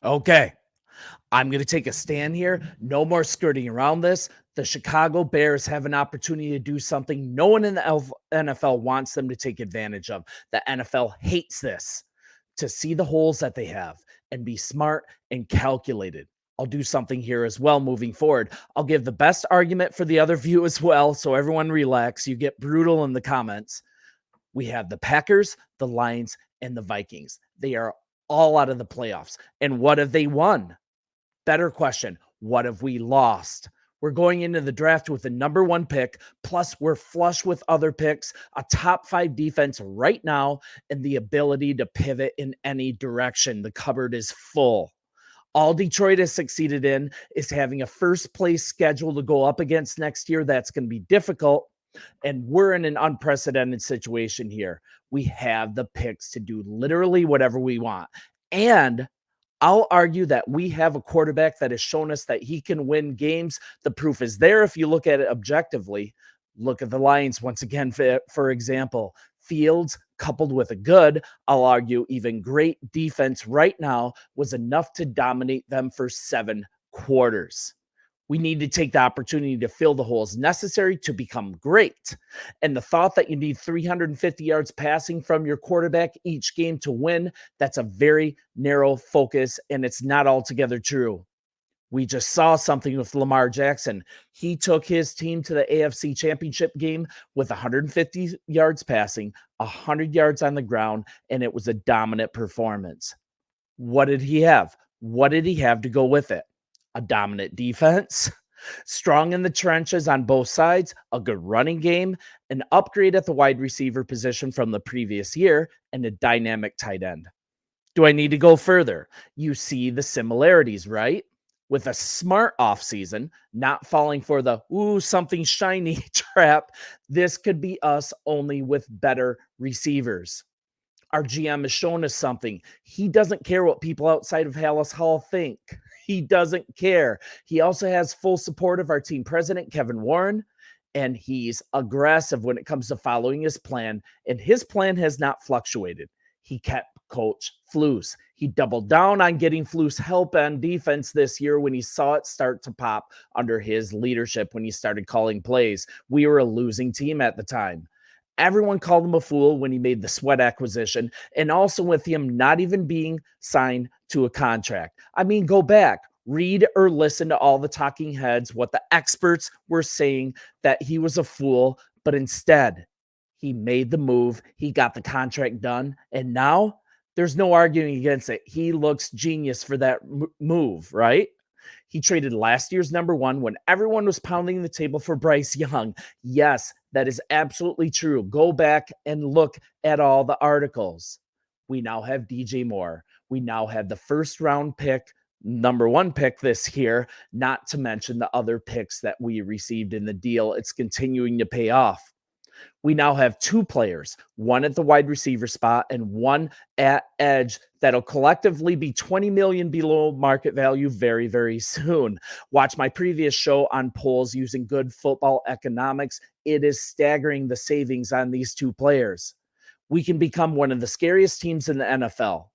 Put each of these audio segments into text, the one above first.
Okay, I'm going to take a stand here. No more skirting around this. The Chicago Bears have an opportunity to do something no one in the NFL wants them to take advantage of. The NFL hates this. To see the holes that they have and be smart and calculated. I'll do something here as well moving forward. I'll give the best argument for the other view as well. So everyone relax. You get brutal in the comments. We have the Packers, the Lions, and the Vikings. They are all out of the playoffs. And what have they won? Better question. What have we lost? We're going into the draft with the number one pick, plus we're flush with other picks, a top 5 defense right now, and the ability to pivot in any direction. The cupboard is full. All Detroit has succeeded in is having a first place schedule to go up against next year. That's going to be difficult. And we're in an unprecedented situation here. We have the picks to do literally whatever we want. And I'll argue that we have a quarterback that has shown us that he can win games. The proof is there if you look at it objectively. Look at the Lions once again, for example. Fields, coupled with a good, I'll argue, even great defense right now, was enough to dominate them for 7 quarters. We need to take the opportunity to fill the holes necessary to become great. And the thought that you need 350 yards passing from your quarterback each game to win, that's a very narrow focus, and it's not altogether true. We just saw something with Lamar Jackson. He took his team to the AFC Championship game with 150 yards passing, 100 yards on the ground, and it was a dominant performance. What did he have? What did he have to go with it? A dominant defense, strong in the trenches on both sides, a good running game, an upgrade at the wide receiver position from the previous year, and a dynamic tight end. Do I need to go further? You see the similarities, right? With a smart offseason, not falling for the something shiny trap, this could be us only with better receivers. Our GM has shown us something. He doesn't care what people outside of Hallis Hall think. He doesn't care. He also has full support of our team president, Kevin Warren, and he's aggressive when it comes to following his plan, and his plan has not fluctuated. He kept Coach Flus. He doubled down on getting Flus help on defense this year when he saw it start to pop under his leadership when he started calling plays. We were a losing team at the time. Everyone called him a fool when he made the Sweat acquisition, and also with him not even being signed to a contract. I mean, go back, read or listen to all the talking heads, what the experts were saying, that he was a fool, but instead, he made the move, he got the contract done, and now there's no arguing against it. He looks genius for that move, right? He traded last year's number 1 when everyone was pounding the table for Bryce Young. Yes, that is absolutely true. Go back and look at all the articles. We now have DJ Moore. We now have the first round pick, number 1 pick this year, not to mention the other picks that we received in the deal. It's continuing to pay off. We now have 2 players, one at the wide receiver spot and one at edge that'll collectively be 20 million below market value very, very soon. Watch my previous show on polls using good football economics. It is staggering the savings on these 2 players. We can become one of the scariest teams in the NFL.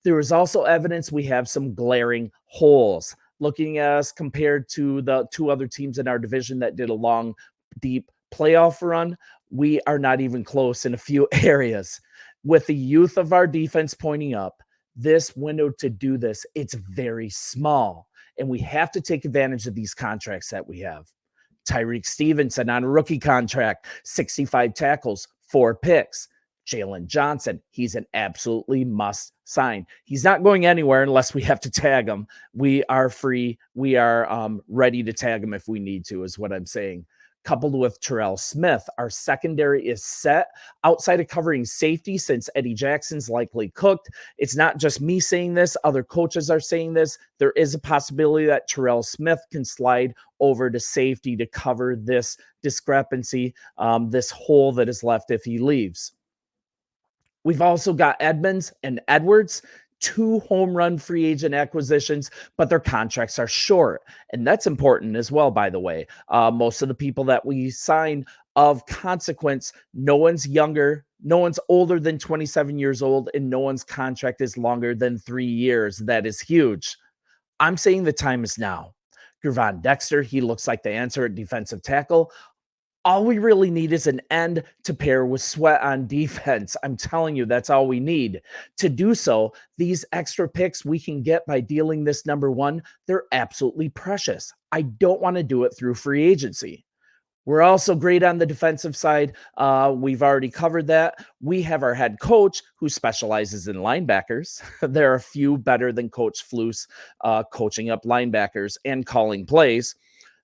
There is also evidence we have some glaring holes. Looking at us compared to the 2 other teams in our division that did a long, deep playoff run, we are not even close in a few areas. With the youth of our defense pointing up, this window to do this, it's very small. And we have to take advantage of these contracts that we have. Tyreek Stevenson on a rookie contract, 65 tackles, 4 picks. Jalen Johnson, he's an absolutely must sign. He's not going anywhere unless we have to tag him. We are free. We are ready to tag him if we need to, is what I'm saying. Coupled with Terrell Smith, our secondary is set outside of covering safety since Eddie Jackson's likely cooked. It's not just me saying this. Other coaches are saying this. There is a possibility that Terrell Smith can slide over to safety to cover this discrepancy, this hole that is left if he leaves. We've also got Edmonds and Edwards, two home run free agent acquisitions, but their contracts are short. And that's important as well, by the way. Most of the people that we sign of consequence, no one's younger, no one's older than 27 years old, and no one's contract is longer than 3 years. That is huge. I'm saying the time is now. Gervon Dexter, he looks like the answer at defensive tackle. All we really need is an end to pair with Sweat on defense. I'm telling you, that's all we need. To do so, these extra picks we can get by dealing this number one, they're absolutely precious. I don't want to do it through free agency. We're also great on the defensive side. We've already covered that. We have our head coach who specializes in linebackers. There are a few better than Coach Flus coaching up linebackers and calling plays.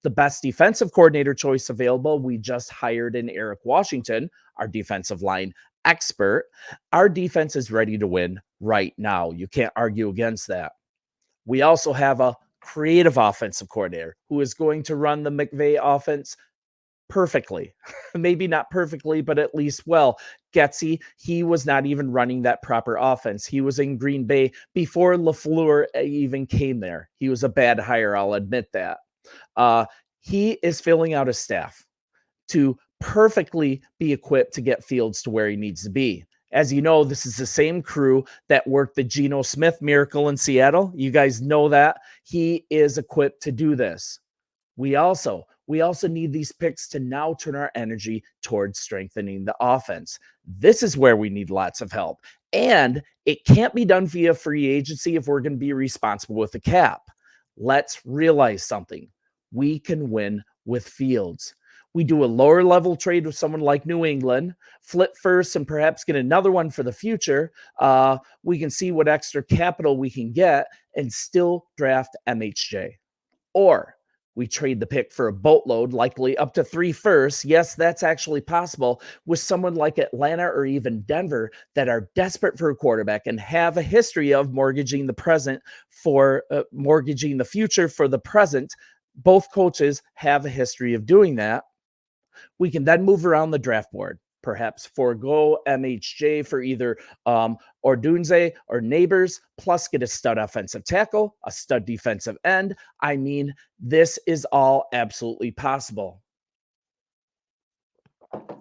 The best defensive coordinator choice available, we just hired in Eric Washington, our defensive line expert. Our defense is ready to win right now. You can't argue against that. We also have a creative offensive coordinator who is going to run the McVay offense perfectly. Maybe not perfectly, but at least well. Getsy, he was not even running that proper offense. He was in Green Bay before LaFleur even came there. He was a bad hire, I'll admit that. He is filling out a staff to perfectly be equipped to get Fields to where he needs to be. As you know, this is the same crew that worked the Geno Smith miracle in Seattle. You guys know that. He is equipped to do this. We also need these picks to now turn our energy towards strengthening the offense. This is where we need lots of help. And it can't be done via free agency if we're going to be responsible with the cap. Let's realize something. We can win with Fields. We do a lower level trade with someone like New England, flip first and perhaps get another one for the future. We can see what extra capital we can get and still draft MHJ. Or we trade the pick for a boatload, likely up to 3 firsts. Yes, that's actually possible with someone like Atlanta or even Denver that are desperate for a quarterback and have a history of mortgaging the present for mortgaging the future for the present. Both coaches have a history of doing that. We can then move around the draft board, perhaps forego MHJ for either Ordunze or Neighbors, plus get a stud offensive tackle, a stud defensive end. I mean, this is all absolutely possible.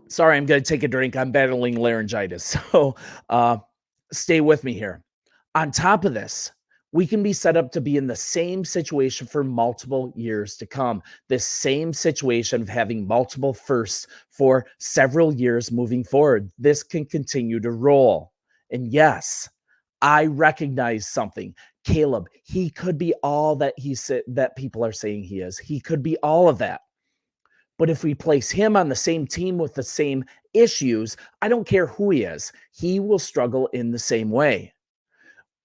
Sorry, I'm going to take a drink. I'm battling laryngitis. So stay with me here. On top of this, we can be set up to be in the same situation for multiple years to come. This same situation of having multiple firsts for several years moving forward. This can continue to roll. And yes, I recognize something. Caleb, he could be all that he said that people are saying he is. He could be all of that. But if we place him on the same team with the same issues, I don't care who he is, he will struggle in the same way.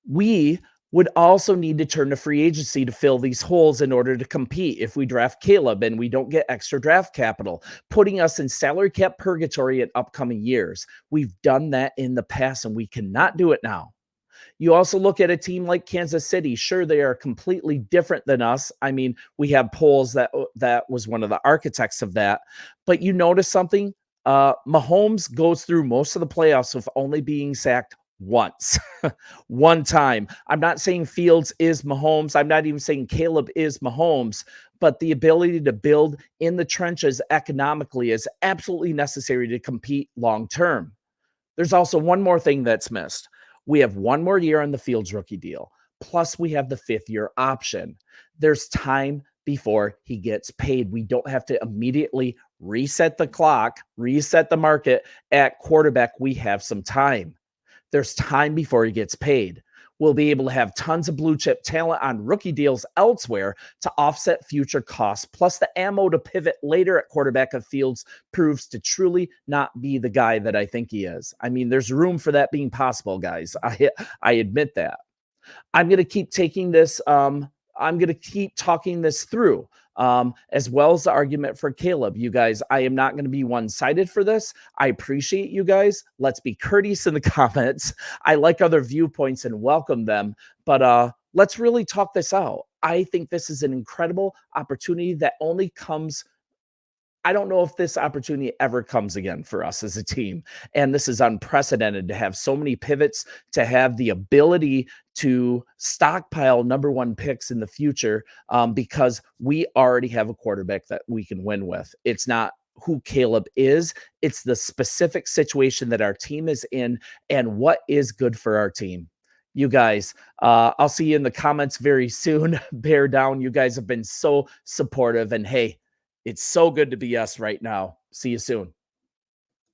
We would also need to turn to free agency to fill these holes in order to compete if we draft Caleb and we don't get extra draft capital, putting us in salary cap purgatory in upcoming years. We've done that in the past and we cannot do it now. You also look at a team like Kansas City. Sure, they are completely different than us. I mean, we have polls that was one of the architects of that. But you notice something? Mahomes goes through most of the playoffs with only being sacked once. One time. I'm not saying Fields is Mahomes. I'm not even saying Caleb is Mahomes, but the ability to build in the trenches economically is absolutely necessary to compete long term. There's also one more thing that's missed. We have one more year on the Fields rookie deal. Plus, we have the 5th-year option. There's time before he gets paid. We don't have to immediately reset the clock, reset the market at quarterback. We have some time. There's time before he gets paid. We'll be able to have tons of blue chip talent on rookie deals elsewhere to offset future costs, plus the ammo to pivot later at quarterback if Fields proves to truly not be the guy that I think he is. I mean, there's room for that being possible, guys. I admit that. I'm going to keep taking this. I'm going to keep talking this through. As well as the argument for Caleb. You guys, I am not going to be one-sided for this. I appreciate you guys. Let's be courteous in the comments. I like other viewpoints and welcome them, but let's really talk this out. I think this is an incredible opportunity that only comes I don't know if this opportunity ever comes again for us as a team. And this is unprecedented to have so many pivots, to have the ability to stockpile number one picks in the future, because we already have a quarterback that we can win with. It's not who Caleb is, it's the specific situation that our team is in and what is good for our team. You guys, I'll see you in the comments very soon. Bear down. You guys have been so supportive. And hey, it's so good to be us right now. See you soon.